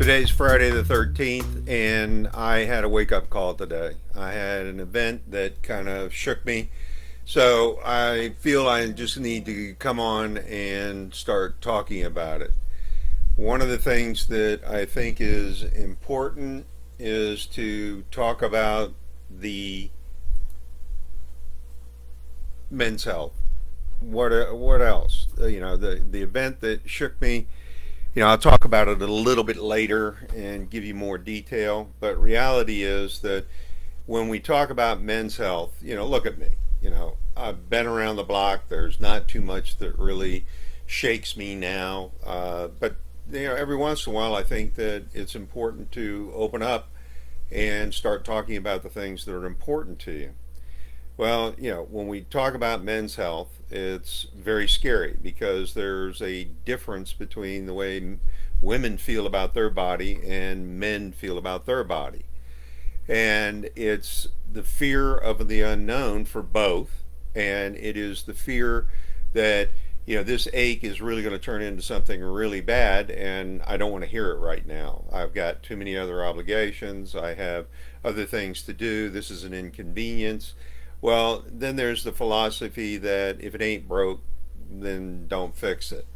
Today's Friday the 13th, and I had a wake up call today. I had an event that kind of shook me. So I feel I just need to come on and start talking about it. One of the things that I think is important is to talk about the men's health. What else? The event that shook me. I'll talk about it a little bit later and give you more detail. But reality is that when we talk about men's health, look at me. I've been around the block. There's not too much that really shakes me now. But every once in a while, I think that it's important to open up and start talking about the things that are important to you. Well, when we talk about men's health, it's very scary because there's a difference between the way women feel about their body and men feel about their body. And it's the fear of the unknown for both, and it is the fear that this ache is really going to turn into something really bad, and I don't want to hear it right now. I've got too many other obligations. I have other things to do. This is an inconvenience. Well, then there's the philosophy that if it ain't broke, then don't fix it.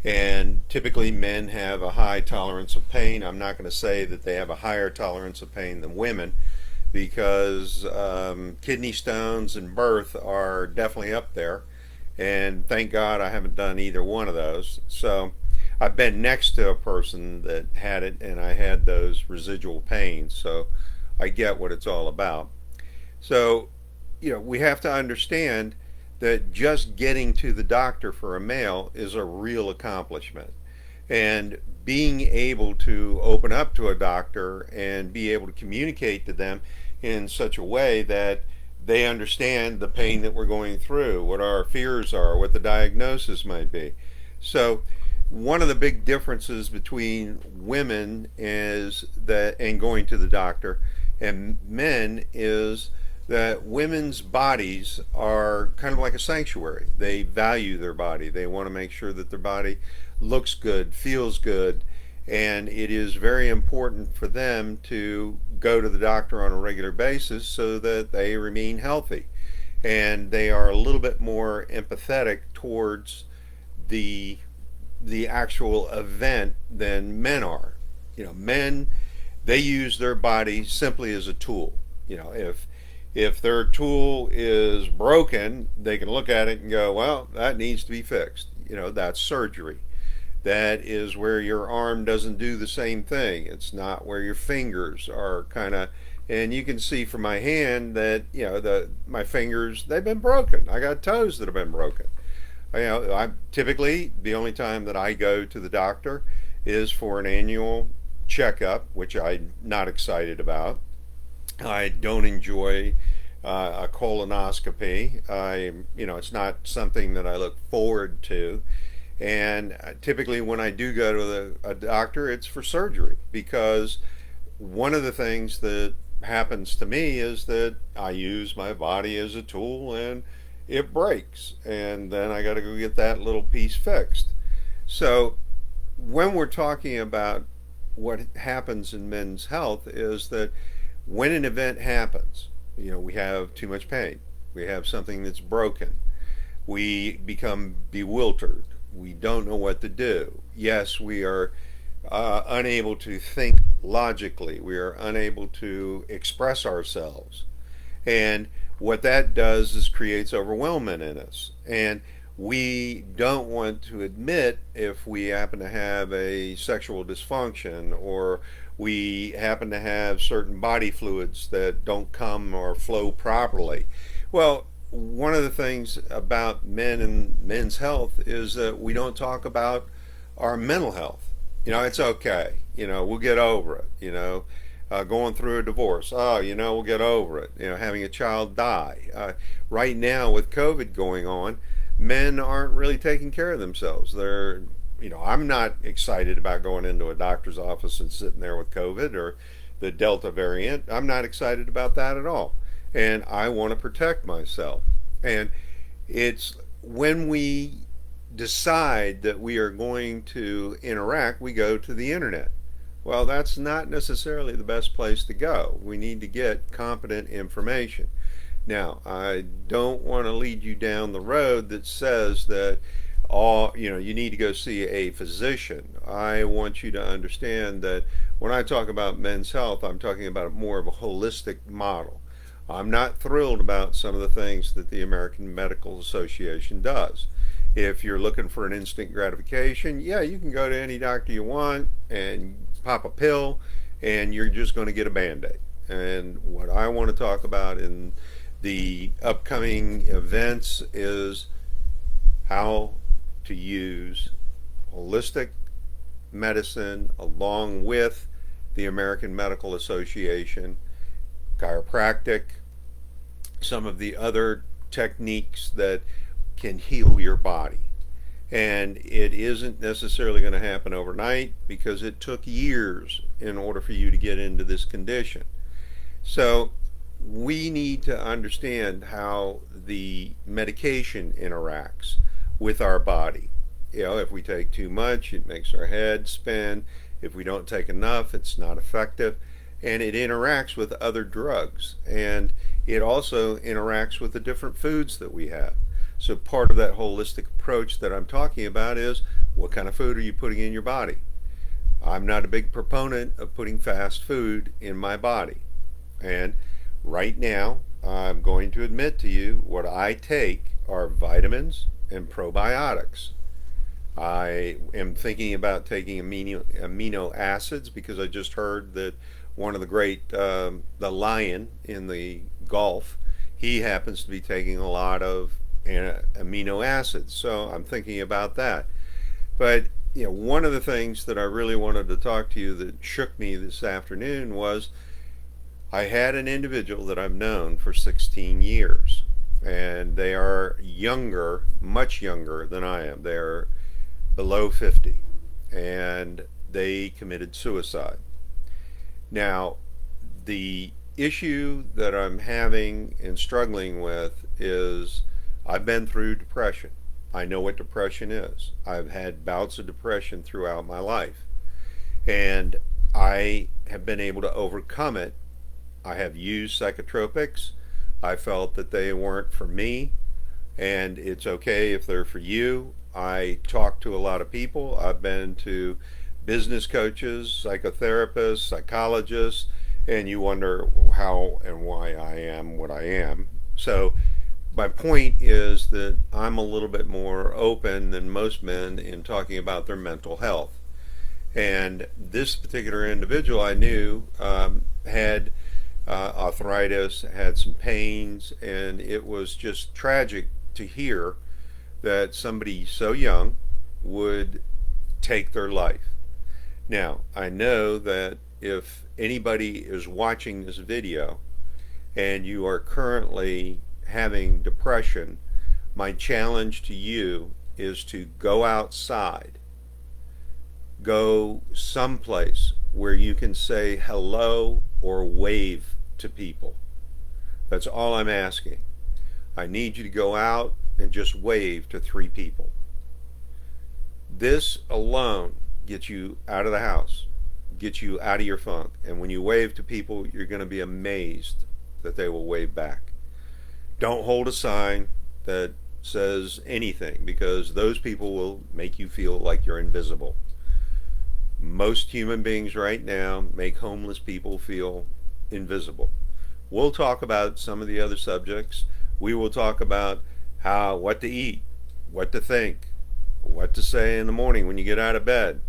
And typically, men have a high tolerance of pain. I'm not going to say that they have a higher tolerance of pain than women because kidney stones and birth are definitely up there. And thank God I haven't done either one of those. So I've been next to a person that had it, and I had those residual pains. So I get what it's all about. So we have to understand that just getting to the doctor for a male is a real accomplishment. And being able to open up to a doctor and be able to communicate to them in such a way that they understand the pain that we're going through, what our fears are, what the diagnosis might be. So, one of the big differences between women is that, and going to the doctor, and men is that women's bodies are kind of like a sanctuary. They value their body. They want to make sure that their body looks good, feels good, and it is very important for them to go to the doctor on a regular basis so that they remain healthy. And they are a little bit more empathetic towards the actual event than men are. Men, they use their body simply as a tool. If their tool is broken, they can look at it and go, well, that needs to be fixed. That's surgery. That is where your arm doesn't do the same thing. It's not where your fingers are kind of, and you can see from my hand that, my fingers, they've been broken. I got toes that have been broken. I typically, the only time that I go to the doctor is for an annual checkup, which I'm not excited about. I don't enjoy a colonoscopy. It's not something that I look forward to. And typically, when I do go to a doctor, it's for surgery because one of the things that happens to me is that I use my body as a tool and it breaks, and then I got to go get that little piece fixed. So, when we're talking about what happens in men's health, is that when an event happens, we have too much pain, we have something that's broken, we become bewildered, we don't know what to do. Yes, we are unable to think logically, we are unable to express ourselves. And what that does is creates overwhelmment in us. And we don't want to admit if we happen to have a sexual dysfunction or we happen to have certain body fluids that don't come or flow properly. Well, one of the things about men and men's health is that we don't talk about our mental health. It's okay. We'll get over it. Going through a divorce. Oh, we'll get over it. Having a child die. Right now, with COVID going on, men aren't really taking care of themselves. I'm not excited about going into a doctor's office and sitting there with COVID or the Delta variant. I'm not excited about that at all. And I want to protect myself. And it's when we decide that we are going to interact, we go to the internet. Well, that's not necessarily the best place to go. We need to get competent information. Now, I don't want to lead you down the road that says that you need to go see a physician. I want you to understand that when I talk about men's health, I'm talking about more of a holistic model. I'm not thrilled about some of the things that the American Medical Association does. If you're looking for an instant gratification, yeah, you can go to any doctor you want and pop a pill, and you're just going to get a band-aid. And what I want to talk about in the upcoming events is how to use holistic medicine along with the American Medical Association, chiropractic, some of the other techniques that can heal your body. And it isn't necessarily going to happen overnight because it took years in order for you to get into this condition. So we need to understand how the medication interacts with our body. If we take too much, it makes our head spin. If we don't take enough, it's not effective. And it interacts with other drugs. And it also interacts with the different foods that we have. So part of that holistic approach that I'm talking about is what kind of food are you putting in your body? I'm not a big proponent of putting fast food in my body. And right now, I'm going to admit to you what I take are vitamins and probiotics. I am thinking about taking amino acids because I just heard that one of the great, the lion in the Gulf, he happens to be taking a lot of amino acids. So I'm thinking about that. But one of the things that I really wanted to talk to you that shook me this afternoon was I had an individual that I've known for 16 years, and they are younger, much younger than I am. They're below 50, and they committed suicide. Now, the issue that I'm having and struggling with is I've been through depression. I know what depression is. I've had bouts of depression throughout my life, and I have been able to overcome it. I have used psychotropics. I felt that they weren't for me, and it's okay if they're for you. I talk to a lot of people. I've been to business coaches, psychotherapists, psychologists, and you wonder how and why I am what I am. So my point is that I'm a little bit more open than most men in talking about their mental health. And this particular individual I knew had arthritis, had some pains, and it was just tragic to hear that somebody so young would take their life. Now, I know that if anybody is watching this video and you are currently having depression, my challenge to you is to go outside. Go someplace where you can say hello or wave to people. That's all I'm asking. I need you to go out and just wave to 3 people. This alone gets you out of the house, gets you out of your funk. And when you wave to people, you're going to be amazed that they will wave back. Don't hold a sign that says anything, because those people will make you feel like you're invisible. Most human beings right now make homeless people feel invisible. We'll talk about some of the other subjects. We will talk about what to eat, what to think, what to say in the morning when you get out of bed,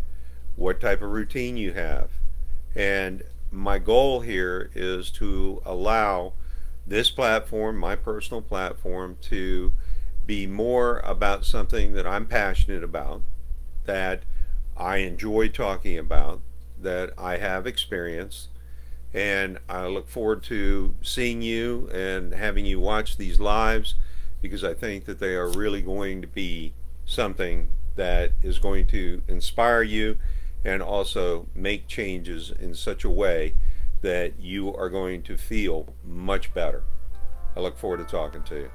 what type of routine you have. And my goal here is to allow this platform, my personal platform, to be more about something that I'm passionate about, that I enjoy talking about, that I have experienced. And I look forward to seeing you and having you watch these lives, because I think that they are really going to be something that is going to inspire you and also make changes in such a way that you are going to feel much better. I look forward to talking to you.